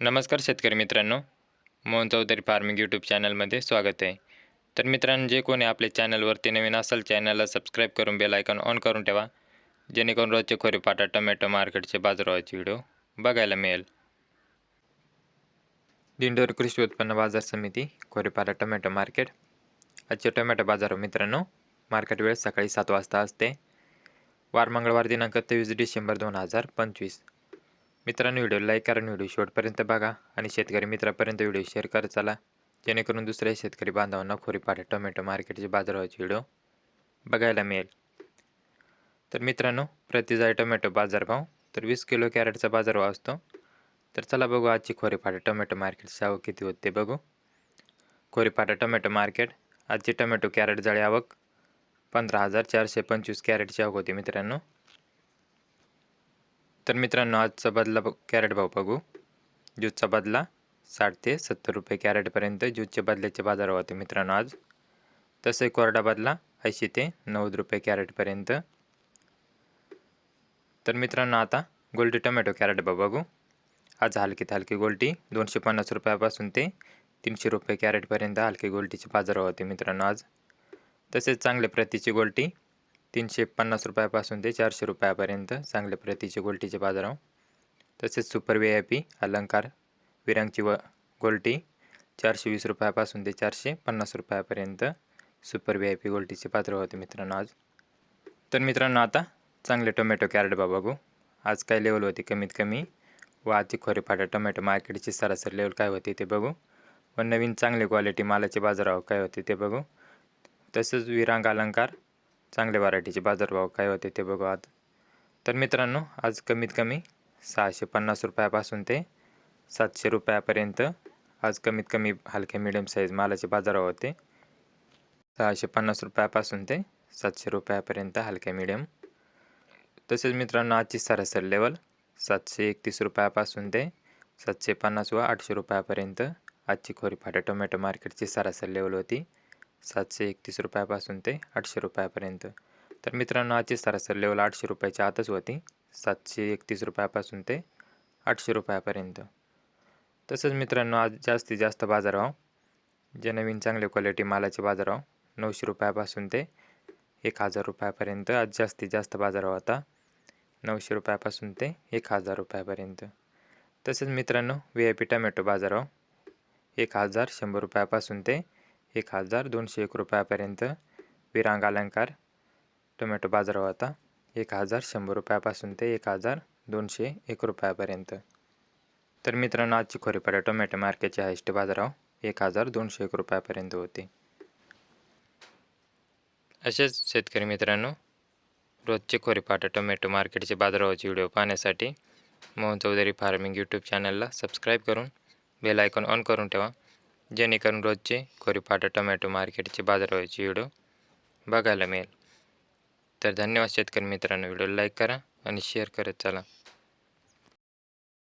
नमस्कार शेतकरी मित्रांनो, मोहन चौधरी फार्मिंग यूट्यूब चॅनलमध्ये स्वागत आहे. तर मित्रांनो, जे कोणी आपल्या चॅनलवरती नवीन असेल चॅनलला सबस्क्राईब करून बेल आयकॉन ऑन करून ठेवा, जेणेकरून रोजचे खोरेपाटा टोमॅटो मार्केटचे बाजारभावाचे व्हिडिओ बघायला मिळेल. दिंडोरी कृषी उत्पन्न बाजार समिती खोरेपाटा टोमॅटो मार्केट. आजचे टोमॅटो बाजार मित्रांनो, मार्केट वेळ सकाळी 7 वाजता असते. वार मंगळवार दिनांक 23 डिसेंबर 2025. मित्रांनो, व्हिडिओ लाईक करा, व्हिडिओ शेवटपर्यंत बघा आणि शेतकरी मित्रापर्यंत व्हिडिओ शेअर करत चला, जेणेकरून दुसऱ्या शेतकरी बांधवांना खोरेपाटा टोमॅटो मार्केटचे बाजारभावाचे व्हिडिओ बघायला मिळेल. तर मित्रांनो, प्रति जाळी टोमॅटो बाजारभाव तर 20 किलो कॅरेटचा बाजारभाव असतो. तर चला बघू आजची खोरेपाटा टोमॅटो मार्केटची आवक किती होते बघू. खोरेपाटा टोमॅटो मार्केट. आजची टोमॅटो कॅरेट जाळी आवक 15,425 कॅरेटची आवक होती मित्रांनो. तर मित्रांनो, आजचा बदला कॅरेट भाव बघू. ज्यूसचा बदला 60 ते 70 रुपये कॅरेटपर्यंत ज्यूसचे बदल्याचे बाजार होते मित्रांनो आज. तसे कोरडा बदला 80 ते 90 रुपये कॅरेटपर्यंत. तर मित्रांनो, आता गोल्डी टोमॅटो कॅरेट भाव बघू. आज हलकीत हलकी गोल्टी 250 रुपयापासून ते 300 रुपये कॅरेटपर्यंत हलकी गोल्टीचे बाजार होते मित्रांनो आज. तसेच चांगले प्रतीची गोल्टी 350 रुपयापासून ते 400 रुपयापर्यंत चांगल्या प्रतीचे गोल्टीचे बाजारभाव. तसेच सुपर VIP अलंकार विरांगची गोल्टी 420 रुपयापासून ते 450 रुपयापर्यंत सुपर VIP गोल्टीचे पात्र होते मित्रांनो आज. तर मित्रांनो, आता चांगले टोमॅटो कॅरेट भाव बघू. आज काय लेवल होती कमीत कमी व आजची खोरेपाटा टोमॅटो मार्केटची सरासरी लेवल काय होती ते बघू. व नवीन चांगले क्वालिटी मालाचे बाजारभाव काय होते ते बघू. तसेच विरांग अलंकार चांगल्या व्हरायटीचे बाजारभाव काय होते ते बघू आज. तर मित्रांनो, आज कमीत कमी 650 रुपयापासून ते 700 रुपयापर्यंत आज कमीत कमी हलके मिडियम साईज मालाचे बाजारभाव होते. 650 रुपयापासून ते 700 रुपयापर्यंत हलके मिडियम. तसेच मित्रांनो, आजची सरासरी लेवल 731 रुपयापासून ते 750 व 800 रुपयापर्यंत आजची खोरेपाटा टोमॅटो मार्केटची सरासरी लेवल होती. 731 रुपयापासून ते 800 रुपयापर्यंत. तर मित्रांनो, आजची सरासरी लेवल 800 रुपयाच्या आतच होती. 731 रुपयापासून ते 800 रुपयापर्यंत. तसंच मित्रांनो, आज जास्तीत जास्त बाजारभाव जे नवीन चांगले क्वालिटी मालाचे बाजारभाव 900 रुपयापासून ते 1000 रुपयापर्यंत आज जास्तीत जास्त बाजारभाव होता. 900 रुपयापासून ते 1000 रुपयापर्यंत. तसेच मित्रांनो, VIP टोमॅटो बाजारभाव 1100 रुपयापासून ते 1201 रुपयापर्यंत विरांग अलंकार टोमॅटो बाजारभाव होता. 1100 रुपयापासून ते 1201 रुपयापर्यंत. तर मित्रांनो, आजची खोरेपाटा टोमॅटो मार्केटचे हायस्ट बाजारभाव 1201 रुपयापर्यंत होते. असेच शेतकरी मित्रांनो, रोजचे खोरेपाटा टोमॅटो मार्केटचे बाजारभावाचे व्हिडिओ पाहण्यासाठी मोहन चौधरी फार्मिंग यूट्यूब चॅनलला सबस्क्राईब करून बेल आयकॉन ऑन करून ठेवा, जेणेकरून रोजचे खोरेपाटा टोमॅटो मार्केटचे बाजारभावाचे व्हिडिओ बघायला मिळेल. तर धन्यवाद शेतकरी मित्रांनो. व्हिडिओ लाईक करा आणि शेअर करत चला.